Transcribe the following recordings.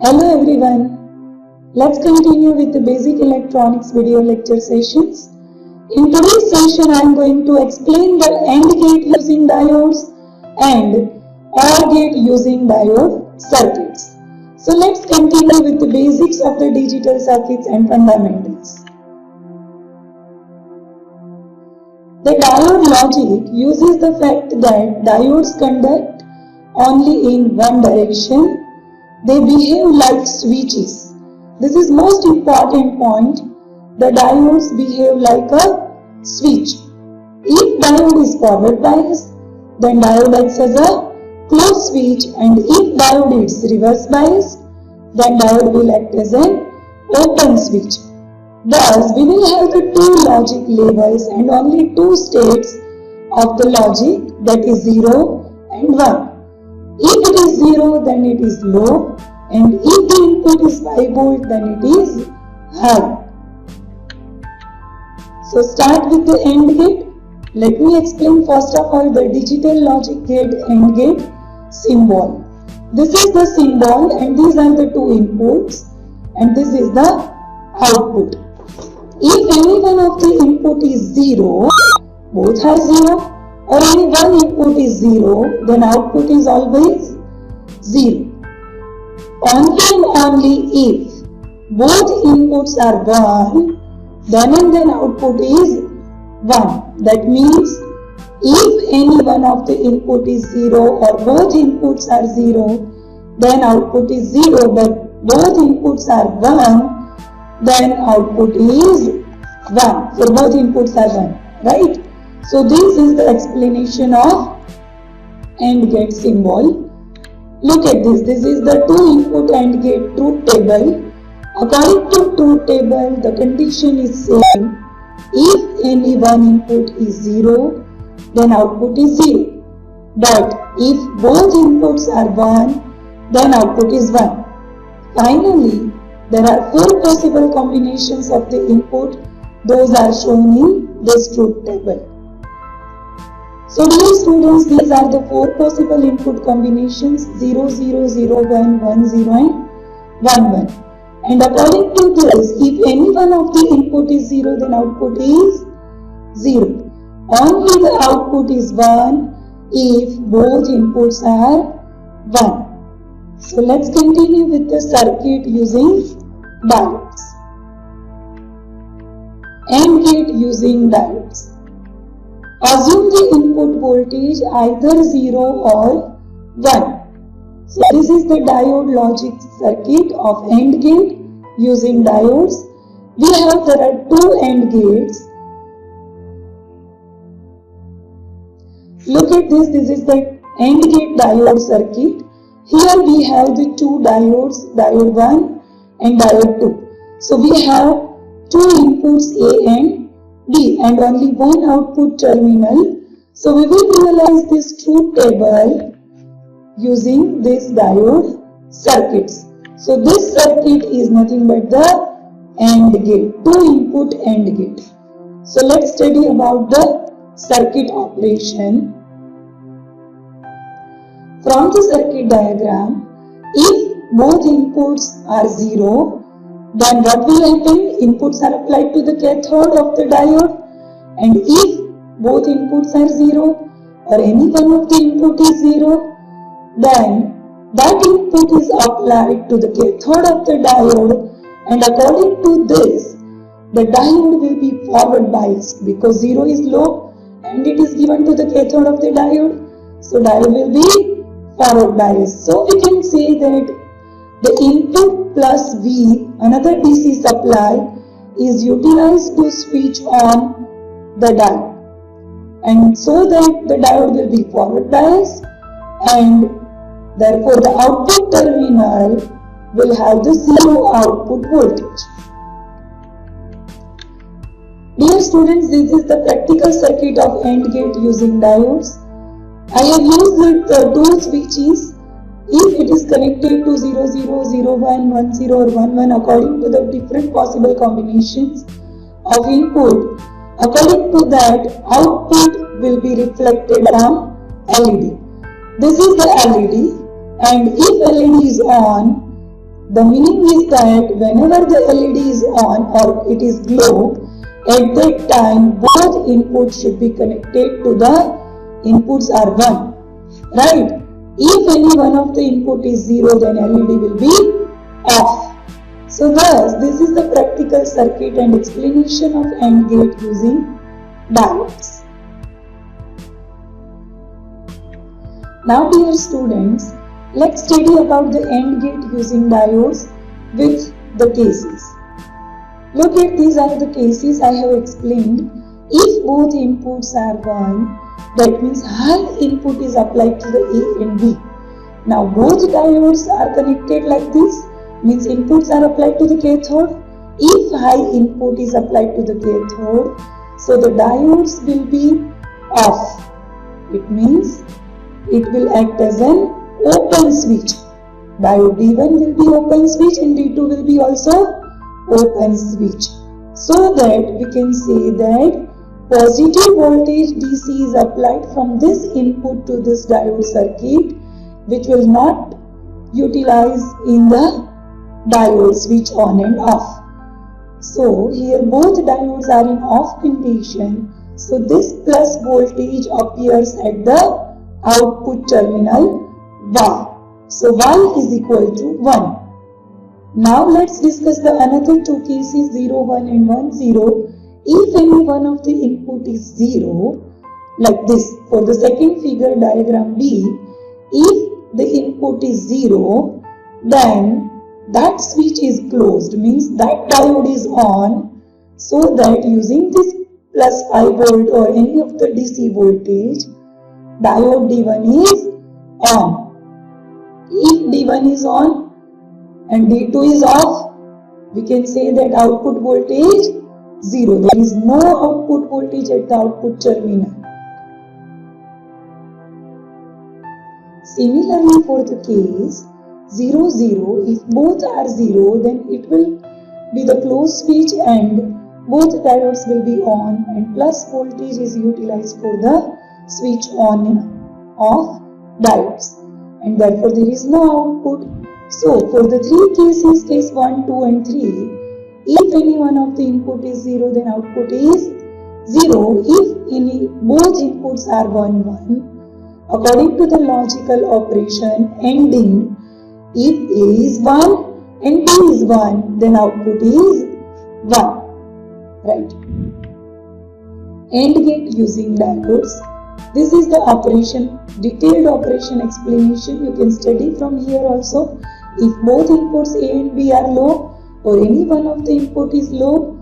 Hello everyone. Let's continue with the basic electronics video lecture sessions. In today's session, I am going to explain the AND gate using diodes and OR gate using diode circuits. So let's continue with the basics of the digital circuits and fundamentals. The diode logic uses the fact that diodes conduct only in one direction. They behave like switches. This is most important point. The diodes behave like a switch. If diode is forward biased, then diode acts as a closed switch, and if diode is reverse biased, then diode will act as an open switch. Thus, we will have the two logic levels and only two states of the logic, that is 0 and 1. If it is 0, then it is low, and if the input is 5 volt, then it is high. So start with the AND gate. Let me explain first of all the digital logic gate AND gate symbol. This is the symbol and these are the two inputs and this is the output. If any one of the input is 0, both are 0, or any one input is 0, then output is always 0. Only and only if both inputs are 1, then and then output is 1. That means if any one of the input is 0 or both inputs are 0, then output is 0, but both inputs are 1, then output is 1. So both inputs are 1, right? So this is the explanation of AND gate symbol. Look at this. This is the two input AND gate truth table. According to truth table, the condition is same. If any one input is 0, then output is 0. But if both inputs are 1, then output is 1. Finally, there are 4 possible combinations of the input. Those are shown in this truth table. So dear students, these are the 4 possible input combinations 0, 0, 0, 1, 1, 0 and 1, 1. And according to this, if any one of the input is 0, then output is 0. Only the output is 1 if both inputs are 1. So let's continue with the circuit using diodes. AND gate using diodes. Assume the input voltage either 0 or 1. So this is the diode logic circuit of AND gate using diodes. There are two AND gates. Look at this. This is the AND gate diode circuit. Here we have the two diodes, diode 1 and diode 2. So we have two inputs A and B and only one output terminal. So we will realize this truth table using this diode circuits. So this circuit is nothing but the AND gate, two input AND gate. So let's study about the circuit operation. From the circuit diagram, if both inputs are 0, then what will happen? Inputs are applied to the cathode of the diode, and if both inputs are 0 or any one of the input is 0, then that input is applied to the cathode of the diode, and according to this, the diode will be forward biased because 0 is low and it is given to the cathode of the diode. So diode will be forward biased. So we can say that the input plus V, another DC supply, is utilized to switch on the diode, and so that the diode will be forward biased, and therefore the output terminal will have the 0 output voltage. Dear students, this is the practical circuit of AND gate using diodes. I have used the two switches. If it is connected to 0, 0, 0, 1, 1, 0 or 1, 1 according to the different possible combinations of input, according to that output will be reflected on LED. This is the LED, and if LED is on, The meaning is that whenever the LED is on or it is glow, at that time both inputs should be connected to the inputs are 1. Right? If any one of the input is 0, then LED will be off. So thus, this is the practical circuit and explanation of AND gate using diodes. Now dear students, let's study about the AND gate using diodes with the cases. Look at, these are the cases I have explained. If both inputs are 1, that means high input is applied to the A and B. Now both diodes are connected like this, means inputs are applied to the cathode. If high input is applied to the cathode, so the diodes will be off. It means it will act as an open switch. Diode D1 will be open switch and D2 will be also open switch. So that we can say that positive voltage DC is applied from this input to this diode circuit, which will not utilize in the diode switch on and off. So here both diodes are in off condition. So this plus voltage appears at the output terminal Y. So Y is equal to 1. Now let's discuss the another two cases 0, 1 and 1, 0. If any one of the input is 0, like this, for the second figure diagram B, if the input is 0, then that switch is closed, means that diode is on, so that using this plus 5 volt or any of the DC voltage, diode D1 is on. If D1 is on and D2 is off, we can say that output voltage 0. There is no output voltage at the output terminal. Similarly, for the case 0, 0, if both are 0, then it will be the closed switch and both diodes will be on and plus voltage is utilized for the switch on and off diodes, and therefore there is no output. So for the three cases, case 1, 2 and 3, if any one of the input is 0, then output is 0. If any both inputs are 1, 1, according to the logical operation ending, if A is 1 and B is 1, then output is 1. Right? AND gate using diodes. This is the operation, detailed operation explanation you can study from here also. If both inputs A and B are low or any one of the input is low,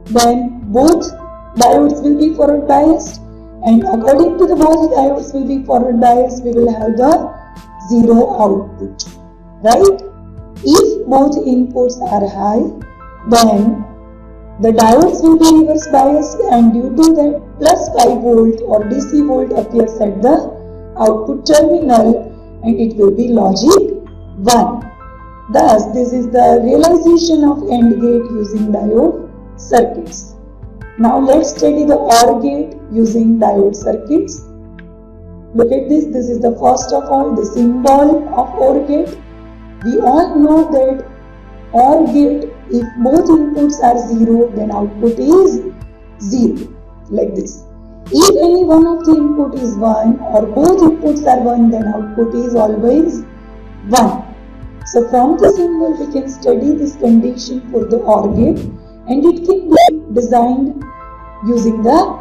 then both diodes will be forward biased, and according to the both diodes will be forward biased, we will have the 0 output. Right? If both inputs are high, then the diodes will be reverse biased, and due to that plus 5 volt or DC volt appears at the output terminal and it will be logic 1. Thus, this is the realization of AND gate using diode circuits. Now let's study the OR gate using diode circuits. Look at this. This is the first of all the symbol of OR gate. We all know that OR gate, if both inputs are 0, then output is 0, like this. If any one of the input is 1 or both inputs are 1, then output is always 1. So from the symbol we can study this condition for the OR gate, and it can be designed using the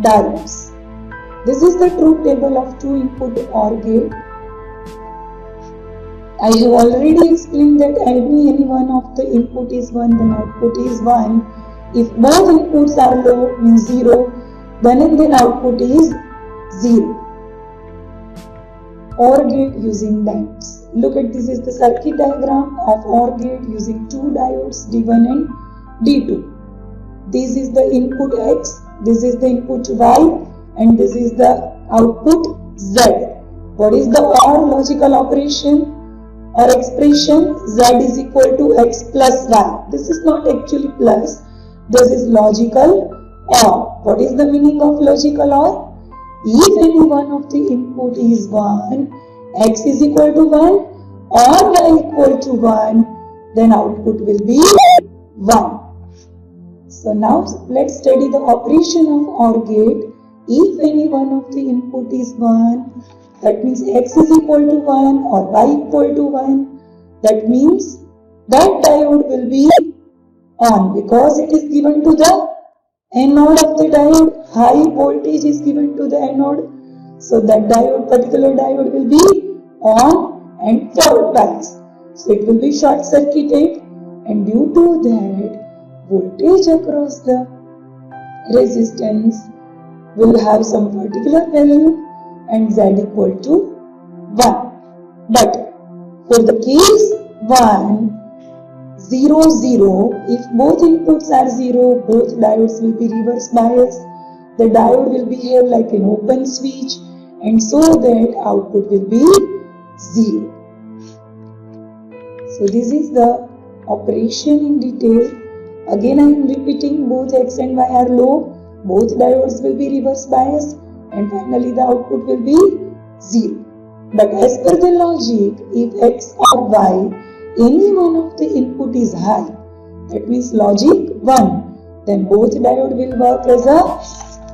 diodes. This is the truth table of 2-input OR gate. I have already explained that any one of the input is 1, then output is 1. If both inputs are low, means 0, then output is 0. OR gate using diodes. Look at, this is the circuit diagram of OR gate using two diodes D1 and D2. This is the input X, this is the input Y, and this is the output Z. What is the OR logical operation or expression? Z is equal to X plus Y. This is not actually plus, this is logical OR. What is the meaning of logical OR? If any one of the input is 1, X is equal to 1 or Y equal to 1, then output will be 1. So now let's study the operation of OR gate. If any one of the input is 1, that means X is equal to 1 or Y equal to 1, that means that diode will be on because it is given to the anode of the diode. High voltage is given to the anode. So that particular diode will be on and forward bias. So it will be short circuited, and due to that voltage across the resistance will have some particular value and Z equal to 1. But for the case 1, 0, 0, if both inputs are 0, both diodes will be reverse biased. The diode will behave like an open switch, and so that output will be 0. So this is the operation in detail. Again I am repeating, both X and Y are low, both diodes will be reverse biased, and finally the output will be 0. But as per the logic, if X or Y, any one of the input is high, that means logic 1, then both diode will work as a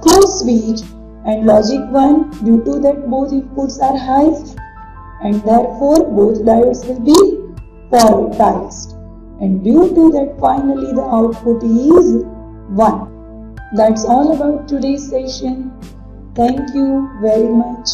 closed switch, and logic 1, due to that both inputs are high, and therefore both diodes will be forward biased, and due to that finally the output is 1. That's all about today's session. Thank you very much.